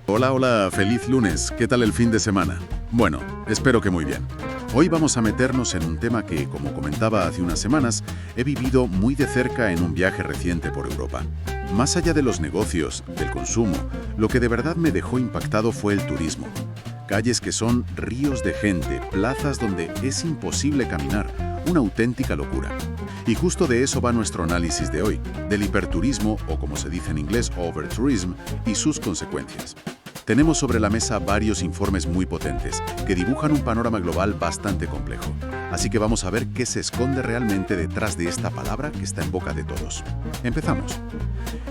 Hola, hola, feliz lunes. ¿Qué tal el fin de semana? Bueno, espero que muy bien. Hoy vamos a meternos en un tema que, como comentaba hace unas semanas, he vivido muy de cerca en un viaje reciente por Europa. Más allá de los negocios, del consumo, lo que de verdad me dejó impactado fue el turismo. Calles que son ríos de gente, plazas donde es imposible caminar, una auténtica locura. Y justo de eso va nuestro análisis de hoy, del hiperturismo, o como se dice en inglés, overtourism, y sus consecuencias. Tenemos sobre la mesa varios informes muy potentes, que dibujan un panorama global bastante complejo. Así que vamos a ver qué se esconde realmente detrás de esta palabra que está en boca de todos. Empezamos.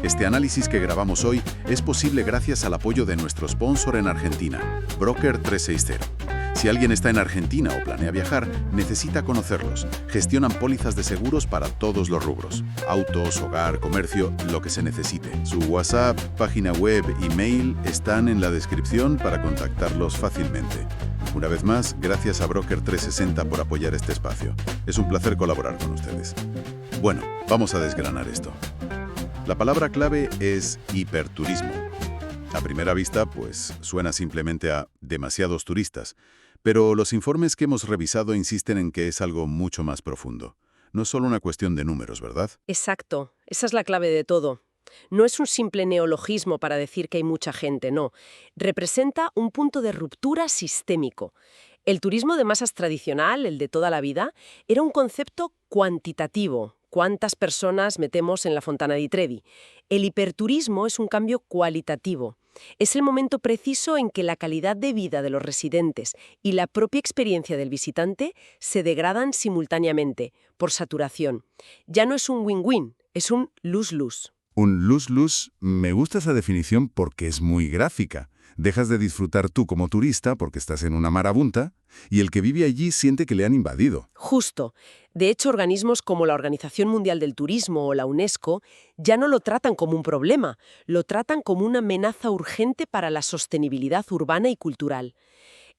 Este análisis que grabamos hoy es posible gracias al apoyo de nuestro sponsor en Argentina, Broker 360. Si alguien está en Argentina o planea viajar, necesita conocerlos. Gestionan pólizas de seguros para todos los rubros. Autos, hogar, comercio, lo que se necesite. Su WhatsApp, página web, email están en la descripción para contactarlos fácilmente. Una vez más, gracias a Broker 360 por apoyar este espacio. Es un placer colaborar con ustedes. Bueno, vamos a desgranar esto. La palabra clave es hiperturismo. A primera vista, pues, suena simplemente a demasiados turistas. Pero los informes que hemos revisado insisten en que es algo mucho más profundo. No es solo una cuestión de números, ¿verdad? Exacto, esa es la clave de todo. No es un simple neologismo para decir que hay mucha gente, no. Representa un punto de ruptura sistémico. El turismo de masas tradicional, el de toda la vida, era un concepto cuantitativo. ¿Cuántas personas metemos en la Fontana di Trevi? El hiperturismo es un cambio cualitativo. Es el momento preciso en que la calidad de vida de los residentes y la propia experiencia del visitante se degradan simultáneamente, por saturación. Ya no es un win-win, es un lose-lose. Un lose-lose, me gusta esa definición porque es muy gráfica. Dejas de disfrutar tú como turista porque estás en una marabunta y el que vive allí siente que le han invadido. Justo. De hecho, organismos como la Organización Mundial del Turismo o la UNESCO ya no lo tratan como un problema, lo tratan como una amenaza urgente para la sostenibilidad urbana y cultural.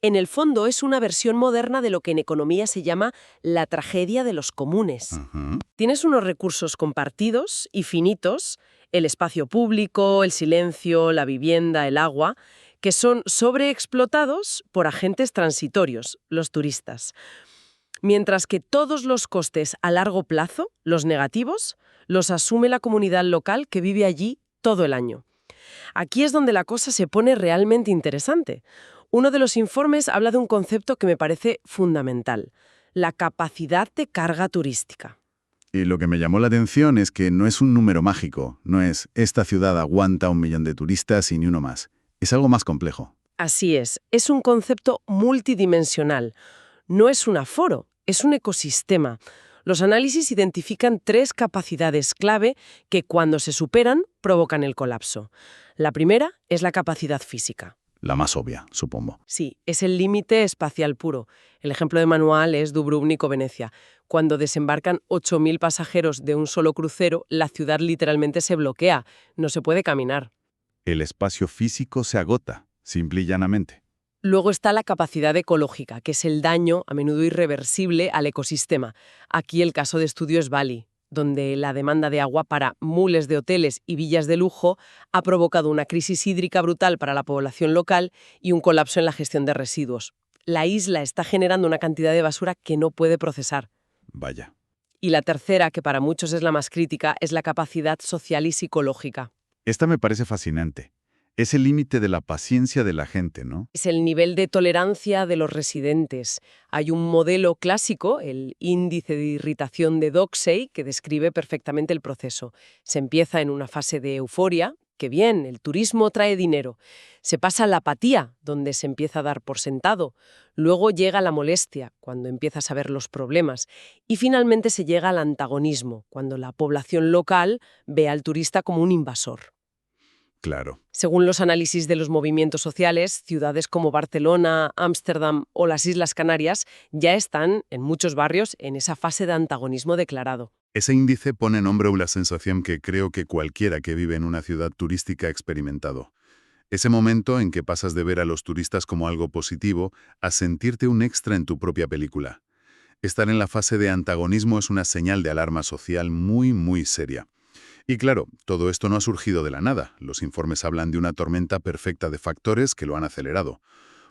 En el fondo es una versión moderna de lo que en economía se llama la tragedia de los comunes. Ujú. Tienes unos recursos compartidos y finitos, el espacio público, el silencio, la vivienda, el agua, que son sobreexplotados por agentes transitorios, los turistas. Mientras que todos los costes a largo plazo, los negativos, los asume la comunidad local que vive allí todo el año. Aquí es donde la cosa se pone realmente interesante. Uno de los informes habla de un concepto que me parece fundamental, la capacidad de carga turística. Y lo que me llamó la atención es que no es un número mágico, no es esta ciudad aguanta 1 millón de turistas y ni uno más. Es algo más complejo. Así es un concepto multidimensional. No es un aforo, es un ecosistema. Los análisis identifican 3 capacidades clave que cuando se superan provocan el colapso. La primera es la capacidad física. La más obvia, supongo. Sí, es el límite espacial puro. El ejemplo de manual es Dubrovnik o Venecia. Cuando desembarcan 8.000 pasajeros de un solo crucero, la ciudad literalmente se bloquea. No se puede caminar. El espacio físico se agota, simple y llanamente. Luego está la capacidad ecológica, que es el daño, a menudo irreversible, al ecosistema. Aquí el caso de estudio es Bali, donde la demanda de agua para miles de hoteles y villas de lujo ha provocado una crisis hídrica brutal para la población local y un colapso en la gestión de residuos. La isla está generando una cantidad de basura que no puede procesar. Vaya. Y la tercera, que para muchos es la más crítica, es la capacidad social y psicológica. Esta me parece fascinante. Es el límite de la paciencia de la gente, ¿no? Es el nivel de tolerancia de los residentes. Hay un modelo clásico, el índice de irritación de Doxey, que describe perfectamente el proceso. Se empieza en una fase de euforia, que bien, el turismo trae dinero. Se pasa a la apatía, donde se empieza a dar por sentado. Luego llega la molestia, cuando empiezas a ver los problemas. Y finalmente se llega al antagonismo, cuando la población local ve al turista como un invasor. Claro. Según los análisis de los movimientos sociales, ciudades como Barcelona, Ámsterdam o las Islas Canarias ya están, en muchos barrios, en esa fase de antagonismo declarado. Ese índice pone en hombro una sensación que creo que cualquiera que vive en una ciudad turística ha experimentado. Ese momento en que pasas de ver a los turistas como algo positivo a sentirte un extra en tu propia película. Estar en la fase de antagonismo es una señal de alarma social muy, muy seria. Y claro, todo esto no ha surgido de la nada. Los informes hablan de una tormenta perfecta de factores que lo han acelerado.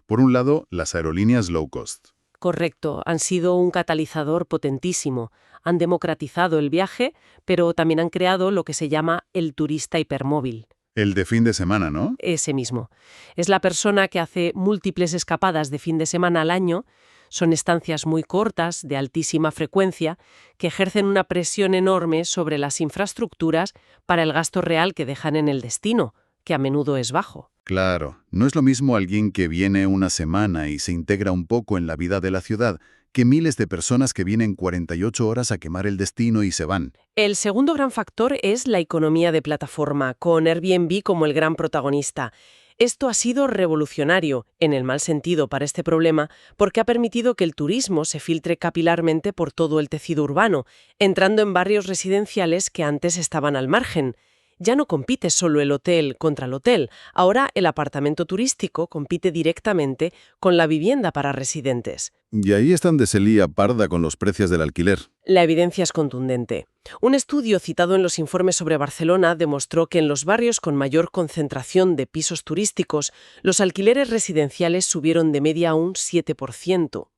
Por un lado, las aerolíneas low cost. Correcto, han sido un catalizador potentísimo. Han democratizado el viaje, pero también han creado lo que se llama el turista hipermóvil. El de fin de semana, ¿no? Ese mismo. Es la persona que hace múltiples escapadas de fin de semana al año. Son estancias muy cortas, de altísima frecuencia, que ejercen una presión enorme sobre las infraestructuras para el gasto real que dejan en el destino, que a menudo es bajo. Claro, no es lo mismo alguien que viene una semana y se integra un poco en la vida de la ciudad que miles de personas que vienen 48 horas a quemar el destino y se van. El segundo gran factor es la economía de plataforma, con Airbnb como el gran protagonista. Esto ha sido revolucionario, en el mal sentido, para este problema, porque ha permitido que el turismo se filtre capilarmente por todo el tejido urbano, entrando en barrios residenciales que antes estaban al margen. Ya no compite solo el hotel contra el hotel, ahora el apartamento turístico compite directamente con la vivienda para residentes. Y ahí es donde se lía parda con los precios del alquiler. La evidencia es contundente. Un estudio citado en los informes sobre Barcelona demostró que en los barrios con mayor concentración de pisos turísticos, los alquileres residenciales subieron de media un 7%.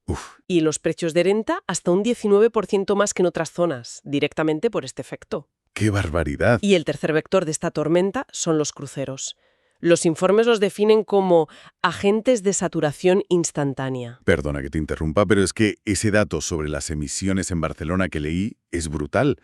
Y los precios de renta hasta un 19% más que en otras zonas, directamente por este efecto. ¡Qué barbaridad! Y el tercer vector de esta tormenta son los cruceros. Los informes los definen como agentes de saturación instantánea. Perdona que te interrumpa, pero es que ese dato sobre las emisiones en Barcelona que leí es brutal.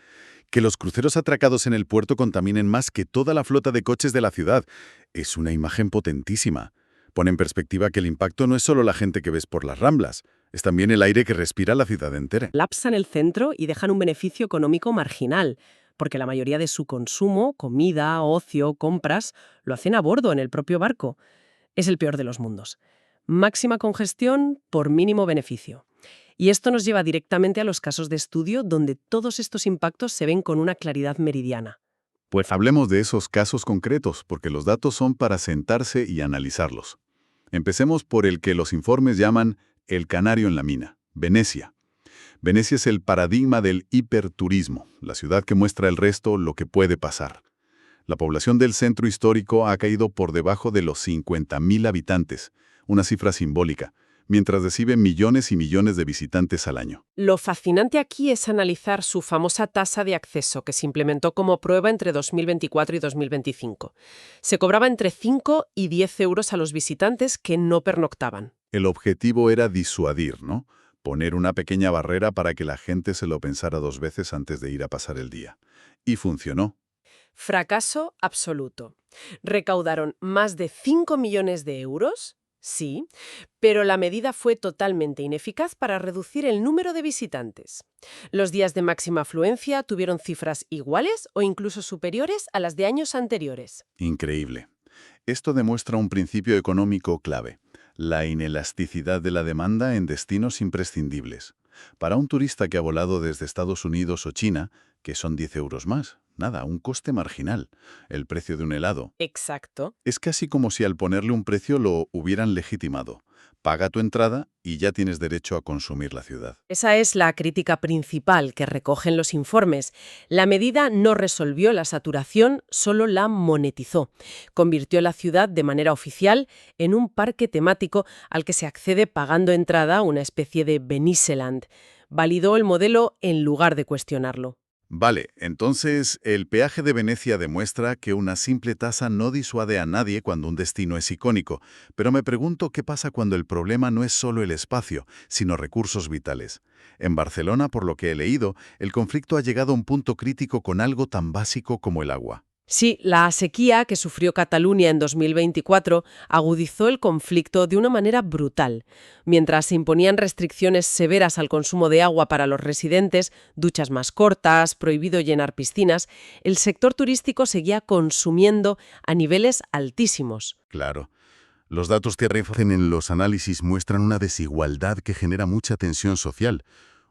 Que los cruceros atracados en el puerto contaminen más que toda la flota de coches de la ciudad. Es una imagen potentísima. Pone en perspectiva que el impacto no es solo la gente que ves por las Ramblas, es también el aire que respira la ciudad entera. Lapsan el centro y dejan un beneficio económico marginal, porque la mayoría de su consumo, comida, ocio, compras, lo hacen a bordo en el propio barco. Es el peor de los mundos. Máxima congestión por mínimo beneficio. Y esto nos lleva directamente a los casos de estudio donde todos estos impactos se ven con una claridad meridiana. Pues hablemos de esos casos concretos, porque los datos son para sentarse y analizarlos. Empecemos por el que los informes llaman el canario en la mina, Venecia. Venecia es el paradigma del hiperturismo, la ciudad que muestra al resto lo que puede pasar. La población del centro histórico ha caído por debajo de los 50.000 habitantes, una cifra simbólica, mientras recibe millones y millones de visitantes al año. Lo fascinante aquí es analizar su famosa tasa de acceso, que se implementó como prueba entre 2024 y 2025. Se cobraba entre 5 y 10 euros a los visitantes que no pernoctaban. El objetivo era disuadir, ¿no? Poner una pequeña barrera para que la gente se lo pensara dos veces antes de ir a pasar el día. Y funcionó. Fracaso absoluto. Recaudaron más de 5 millones de euros, sí, pero la medida fue totalmente ineficaz para reducir el número de visitantes. Los días de máxima afluencia tuvieron cifras iguales o incluso superiores a las de años anteriores. Increíble. Esto demuestra un principio económico clave: la inelasticidad de la demanda en destinos imprescindibles. Para un turista que ha volado desde Estados Unidos o China, que son 10 euros más, nada, un coste marginal. El precio de un helado. Exacto. Es casi como si al ponerle un precio lo hubieran legitimado. Paga tu entrada y ya tienes derecho a consumir la ciudad. Esa es la crítica principal que recogen los informes. La medida no resolvió la saturación, solo la monetizó. Convirtió la ciudad de manera oficial en un parque temático al que se accede pagando entrada, una especie de Veniceland. Validó el modelo en lugar de cuestionarlo. Vale, entonces el peaje de Venecia demuestra que una simple tasa no disuade a nadie cuando un destino es icónico, pero me pregunto qué pasa cuando el problema no es solo el espacio, sino recursos vitales. En Barcelona, por lo que he leído, el conflicto ha llegado a un punto crítico con algo tan básico como el agua. Sí, la sequía que sufrió Cataluña en 2024 agudizó el conflicto de una manera brutal. Mientras se imponían restricciones severas al consumo de agua para los residentes, duchas más cortas, prohibido llenar piscinas, el sector turístico seguía consumiendo a niveles altísimos. Claro. Los datos que refieren en los análisis muestran una desigualdad que genera mucha tensión social.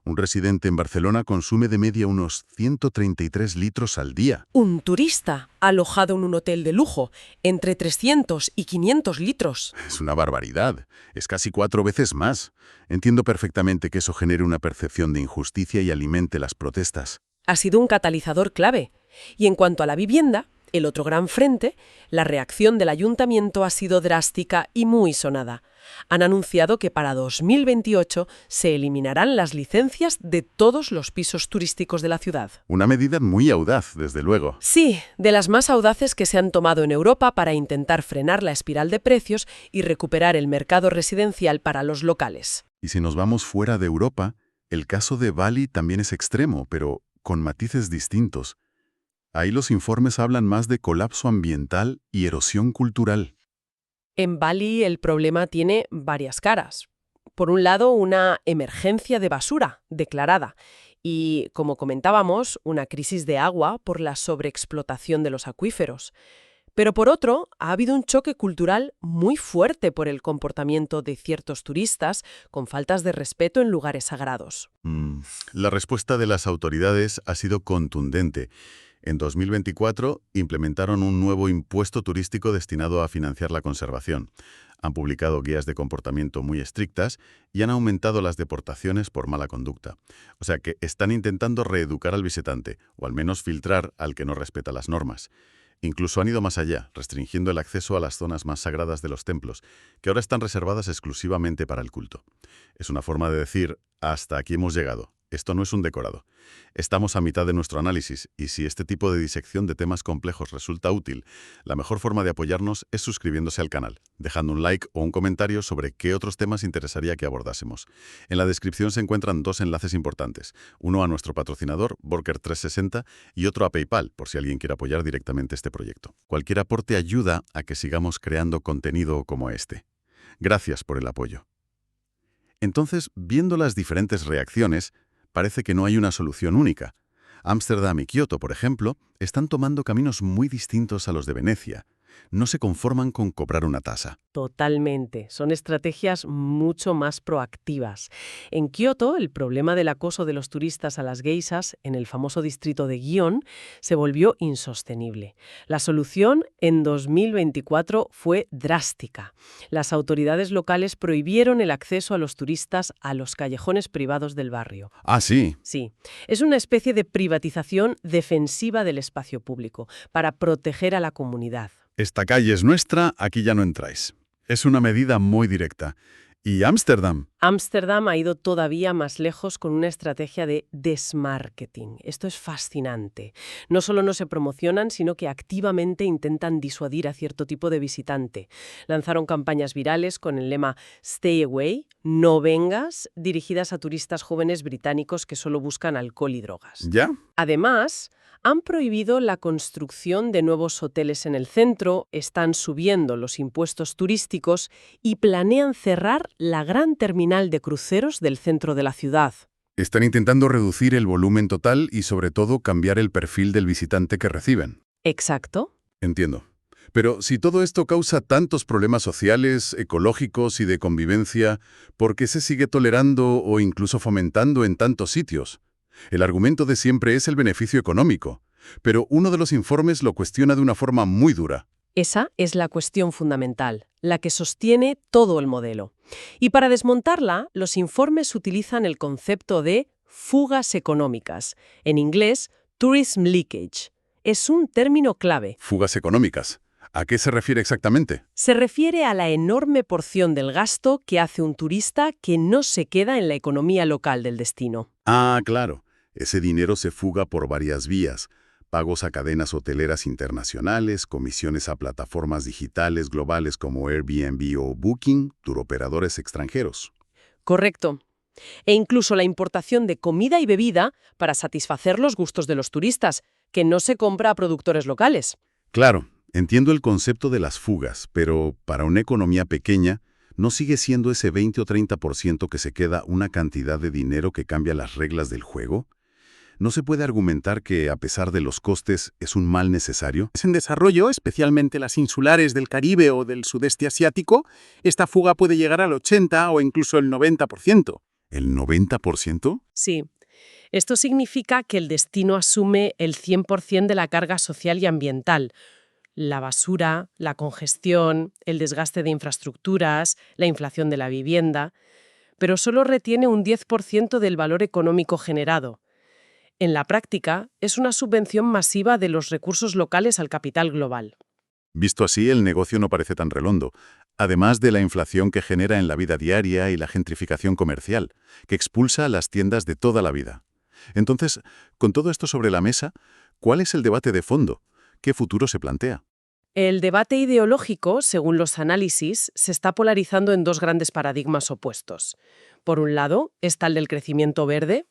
Un residente en Barcelona consume de media unos 133 litros al día. Un turista alojado en un hotel de lujo, entre 300 y 500 litros. Es una barbaridad. Es casi 4 veces más. Entiendo perfectamente que eso genere una percepción de injusticia y alimente las protestas. Ha sido un catalizador clave. Y en cuanto a la vivienda, el otro gran frente, la reacción del ayuntamiento ha sido drástica y muy sonada. Han anunciado que para 2028 se eliminarán las licencias de todos los pisos turísticos de la ciudad. Una medida muy audaz, desde luego. Sí, de las más audaces que se han tomado en Europa para intentar frenar la espiral de precios y recuperar el mercado residencial para los locales. Y si nos vamos fuera de Europa, el caso de Bali también es extremo, pero con matices distintos. Ahí los informes hablan más de colapso ambiental y erosión cultural. En Bali el problema tiene varias caras. Por un lado, una emergencia de basura declarada y, como comentábamos, una crisis de agua por la sobreexplotación de los acuíferos. Pero por otro, ha habido un choque cultural muy fuerte por el comportamiento de ciertos turistas con faltas de respeto en lugares sagrados. La respuesta de las autoridades ha sido contundente. En 2024 implementaron un nuevo impuesto turístico destinado a financiar la conservación. Han publicado guías de comportamiento muy estrictas y han aumentado las deportaciones por mala conducta. O sea que están intentando reeducar al visitante, o al menos filtrar al que no respeta las normas. Incluso han ido más allá, restringiendo el acceso a las zonas más sagradas de los templos, que ahora están reservadas exclusivamente para el culto. Es una forma de decir, hasta aquí hemos llegado. Esto no es un decorado. Estamos a mitad de nuestro análisis y si este tipo de disección de temas complejos resulta útil, la mejor forma de apoyarnos es suscribiéndose al canal, dejando un like o un comentario sobre qué otros temas interesaría que abordásemos. En la descripción se encuentran dos enlaces importantes, uno a nuestro patrocinador, Borker360, y otro a PayPal, por si alguien quiere apoyar directamente este proyecto. Cualquier aporte ayuda a que sigamos creando contenido como este. Gracias por el apoyo. Entonces, viendo las diferentes reacciones, parece que no hay una solución única. Ámsterdam y Kioto, por ejemplo, están tomando caminos muy distintos a los de Venecia. No se conforman con cobrar una tasa. Totalmente. Son estrategias mucho más proactivas. En Kioto, el problema del acoso de los turistas a las geishas en el famoso distrito de Gion se volvió insostenible. La solución en 2024 fue drástica. Las autoridades locales prohibieron el acceso a los turistas a los callejones privados del barrio. Ah, sí. Sí, es una especie de privatización defensiva del espacio público para proteger a la comunidad. Esta calle es nuestra, aquí ya no entráis. Es una medida muy directa. ¿Y Ámsterdam? Ámsterdam ha ido todavía más lejos con una estrategia de desmarketing. Esto es fascinante. No solo no se promocionan, sino que activamente intentan disuadir a cierto tipo de visitante. Lanzaron campañas virales con el lema Stay Away, no vengas, dirigidas a turistas jóvenes británicos que solo buscan alcohol y drogas. ¿Ya? Además, han prohibido la construcción de nuevos hoteles en el centro, están subiendo los impuestos turísticos y planean cerrar la gran terminal de cruceros del centro de la ciudad. Están intentando reducir el volumen total y sobre todo cambiar el perfil del visitante que reciben. ¿Exacto? Entiendo. Pero si todo esto causa tantos problemas sociales, ecológicos y de convivencia, ¿por qué se sigue tolerando o incluso fomentando en tantos sitios? El argumento de siempre es el beneficio económico, pero uno de los informes lo cuestiona de una forma muy dura. Esa es la cuestión fundamental, la que sostiene todo el modelo. Y para desmontarla, los informes utilizan el concepto de fugas económicas, en inglés, tourism leakage. Es un término clave. Fugas económicas. ¿A qué se refiere exactamente? Se refiere a la enorme porción del gasto que hace un turista que no se queda en la economía local del destino. Ah, claro. Ese dinero se fuga por varias vías. Pagos a cadenas hoteleras internacionales, comisiones a plataformas digitales globales como Airbnb o Booking, turoperadores extranjeros. Correcto. E incluso la importación de comida y bebida para satisfacer los gustos de los turistas, que no se compra a productores locales. Claro, entiendo el concepto de las fugas, pero para una economía pequeña, ¿no sigue siendo ese 20 o 30% que se queda una cantidad de dinero que cambia las reglas del juego? ¿No se puede argumentar que, a pesar de los costes, es un mal necesario? En desarrollo, especialmente las insulares del Caribe o del sudeste asiático, esta fuga puede llegar al 80 o incluso el 90%. ¿El 90%? Sí. Esto significa que el destino asume el 100% de la carga social y ambiental. La basura, la congestión, el desgaste de infraestructuras, la inflación de la vivienda, pero solo retiene un 10% del valor económico generado. En la práctica, es una subvención masiva de los recursos locales al capital global. Visto así, el negocio no parece tan redondo, además de la inflación que genera en la vida diaria y la gentrificación comercial, que expulsa a las tiendas de toda la vida. Entonces, con todo esto sobre la mesa, ¿cuál es el debate de fondo? ¿Qué futuro se plantea? El debate ideológico, según los análisis, se está polarizando en dos grandes paradigmas opuestos. Por un lado, está el del crecimiento verde.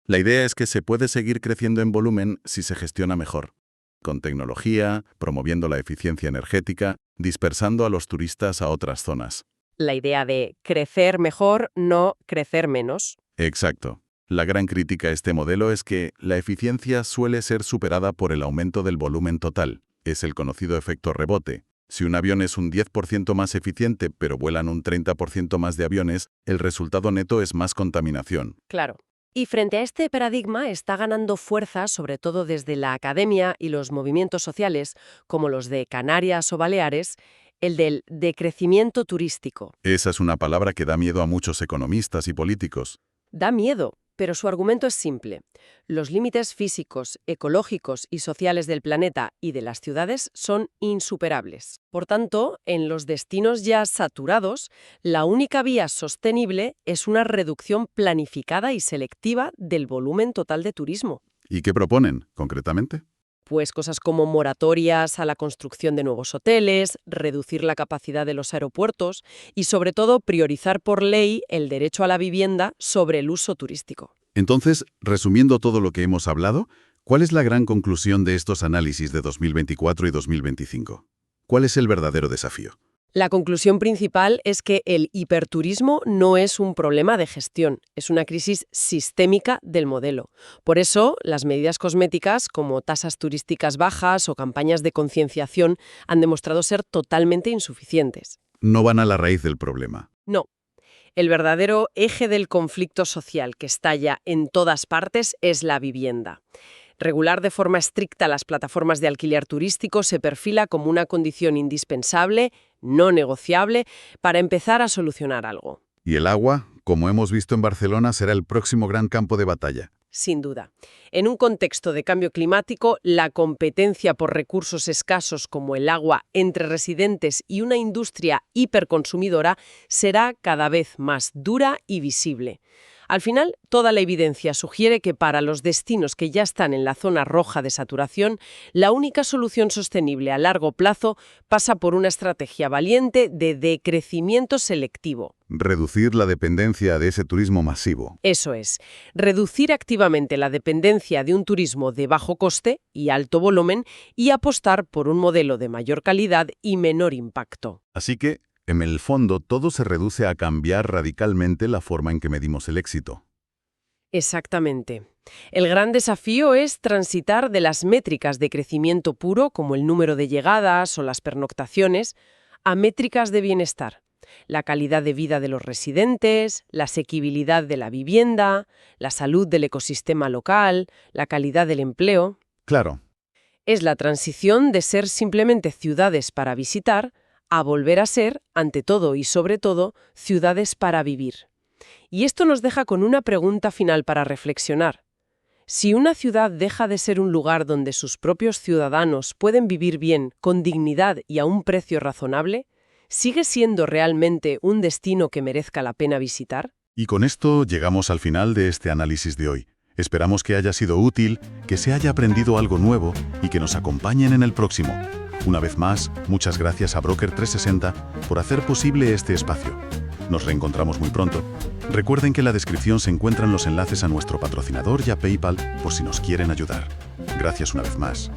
La idea es que se puede seguir creciendo en volumen si se gestiona mejor, con tecnología, promoviendo la eficiencia energética, dispersando a los turistas a otras zonas. La idea de crecer mejor, no crecer menos. Exacto. La gran crítica a este modelo es que la eficiencia suele ser superada por el aumento del volumen total. Es el conocido efecto rebote. Si un avión es un 10% más eficiente, pero vuelan un 30% más de aviones, el resultado neto es más contaminación. Claro. Y frente a este paradigma está ganando fuerza, sobre todo desde la academia y los movimientos sociales, como los de Canarias o Baleares, el del decrecimiento turístico. Esa es una palabra que da miedo a muchos economistas y políticos. Da miedo, pero su argumento es simple. Los límites físicos, ecológicos y sociales del planeta y de las ciudades son insuperables. Por tanto, en los destinos ya saturados, la única vía sostenible es una reducción planificada y selectiva del volumen total de turismo. ¿Y qué proponen, concretamente? Pues cosas como moratorias a la construcción de nuevos hoteles, reducir la capacidad de los aeropuertos y, sobre todo, priorizar por ley el derecho a la vivienda sobre el uso turístico. Entonces, resumiendo todo lo que hemos hablado, ¿cuál es la gran conclusión de estos análisis de 2024 y 2025? ¿Cuál es el verdadero desafío? La conclusión principal es que el hiperturismo no es un problema de gestión, es una crisis sistémica del modelo. Por eso, las medidas cosméticas, como tasas turísticas bajas o campañas de concienciación, han demostrado ser totalmente insuficientes. No van a la raíz del problema. No. El verdadero eje del conflicto social que estalla en todas partes es la vivienda. Regular de forma estricta las plataformas de alquiler turístico se perfila como una condición indispensable, no negociable, para empezar a solucionar algo. Y el agua, como hemos visto en Barcelona, será el próximo gran campo de batalla. Sin duda. En un contexto de cambio climático, la competencia por recursos escasos como el agua entre residentes y una industria hiperconsumidora será cada vez más dura y visible. Al final, toda la evidencia sugiere que para los destinos que ya están en la zona roja de saturación, la única solución sostenible a largo plazo pasa por una estrategia valiente de decrecimiento selectivo. Reducir la dependencia de ese turismo masivo. Eso es, reducir activamente la dependencia de un turismo de bajo coste y alto volumen y apostar por un modelo de mayor calidad y menor impacto. Así que, en el fondo, todo se reduce a cambiar radicalmente la forma en que medimos el éxito. Exactamente. El gran desafío es transitar de las métricas de crecimiento puro, como el número de llegadas o las pernoctaciones, a métricas de bienestar. La calidad de vida de los residentes, la asequibilidad de la vivienda, la salud del ecosistema local, la calidad del empleo. Claro. Es la transición de ser simplemente ciudades para visitar a volver a ser, ante todo y sobre todo, ciudades para vivir. Y esto nos deja con una pregunta final para reflexionar. Si una ciudad deja de ser un lugar donde sus propios ciudadanos pueden vivir bien, con dignidad y a un precio razonable, ¿sigue siendo realmente un destino que merezca la pena visitar? Y con esto llegamos al final de este análisis de hoy. Esperamos que haya sido útil, que se haya aprendido algo nuevo y que nos acompañen en el próximo. Una vez más, muchas gracias a Broker 360 por hacer posible este espacio. Nos reencontramos muy pronto. Recuerden que en la descripción se encuentran los enlaces a nuestro patrocinador y a PayPal por si nos quieren ayudar. Gracias una vez más.